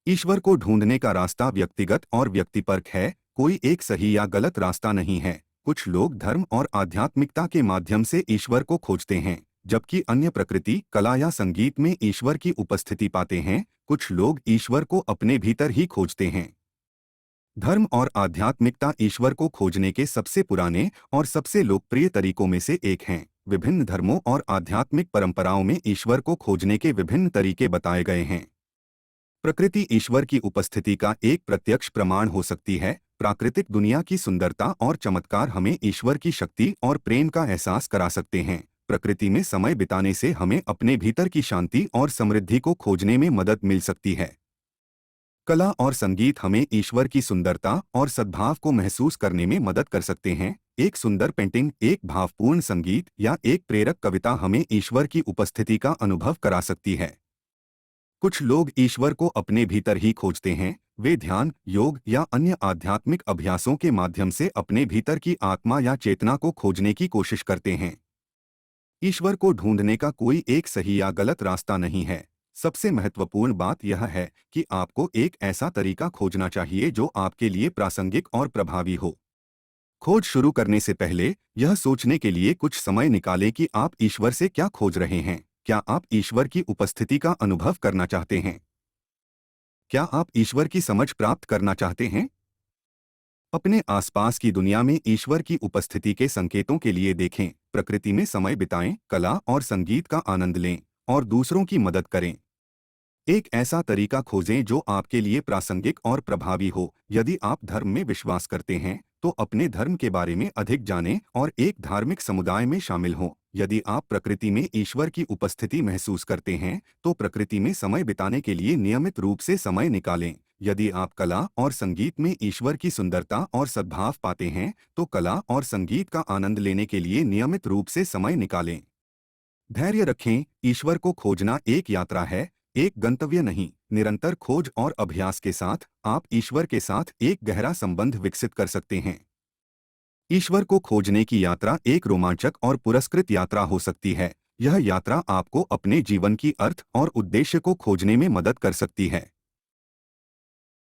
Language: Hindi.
ईश्वर को ढूंढने का रास्ता व्यक्तिगत और व्यक्तिपरक है, कोई एक सही या गलत रास्ता नहीं है। कुछ लोग धर्म और आध्यात्मिकता के माध्यम से ईश्वर को खोजते हैं, जबकि अन्य प्रकृति, कला या संगीत में ईश्वर की उपस्थिति पाते हैं। कुछ लोग ईश्वर को अपने भीतर ही खोजते हैं। धर्म और आध्यात्मिकता ईश्वर को खोजने के सबसे पुराने और सबसे लोकप्रिय तरीकों में से एक हैं। विभिन्न धर्मों और आध्यात्मिक परंपराओं में ईश्वर को खोजने के विभिन्न तरीके बताए गए हैं। प्रकृति ईश्वर की उपस्थिति का एक प्रत्यक्ष प्रमाण हो सकती है। प्राकृतिक दुनिया की सुंदरता और चमत्कार हमें ईश्वर की शक्ति और प्रेम का एहसास करा सकते हैं। प्रकृति में समय बिताने से हमें अपने भीतर की शांति और समृद्धि को खोजने में मदद मिल सकती है। कला और संगीत हमें ईश्वर की सुंदरता और सद्भाव को महसूस करने में मदद कर सकते हैं। एक सुंदर पेंटिंग, एक भावपूर्ण संगीत या एक प्रेरक कविता हमें ईश्वर की उपस्थिति का अनुभव करा सकती है। कुछ लोग ईश्वर को अपने भीतर ही खोजते हैं। वे ध्यान, योग या अन्य आध्यात्मिक अभ्यासों के माध्यम से अपने भीतर की आत्मा या चेतना को खोजने की कोशिश करते हैं। ईश्वर को ढूंढने का कोई एक सही या गलत रास्ता नहीं है। सबसे महत्वपूर्ण बात यह है कि आपको एक ऐसा तरीका खोजना चाहिए जो आपके लिए प्रासंगिक और प्रभावी हो। खोज शुरू करने से पहले यह सोचने के लिए कुछ समय निकालें कि आप ईश्वर से क्या खोज रहे हैं। क्या आप ईश्वर की उपस्थिति का अनुभव करना चाहते हैं? क्या आप ईश्वर की समझ प्राप्त करना चाहते हैं? अपने आसपास की दुनिया में ईश्वर की उपस्थिति के संकेतों के लिए देखें। प्रकृति में समय बिताएं, कला और संगीत का आनंद लें और दूसरों की मदद करें। एक ऐसा तरीका खोजें जो आपके लिए प्रासंगिक और प्रभावी हो। यदि आप धर्म में विश्वास करते हैं तो अपने धर्म के बारे में अधिक जानें और एक धार्मिक समुदाय में शामिल हों। यदि आप प्रकृति में ईश्वर की उपस्थिति महसूस करते हैं तो प्रकृति में समय बिताने के लिए नियमित रूप से समय निकालें। यदि आप कला और संगीत में ईश्वर की सुंदरता और सद्भाव पाते हैं तो कला और संगीत का आनंद लेने के लिए नियमित रूप से समय निकालें। धैर्य रखें, ईश्वर को खोजना एक यात्रा है, एक गंतव्य नहीं। निरंतर खोज और अभ्यास के साथ आप ईश्वर के साथ एक गहरा संबंध विकसित कर सकते हैं। ईश्वर को खोजने की यात्रा एक रोमांचक और पुरस्कृत यात्रा हो सकती है। यह यात्रा आपको अपने जीवन की अर्थ और उद्देश्य को खोजने में मदद कर सकती है।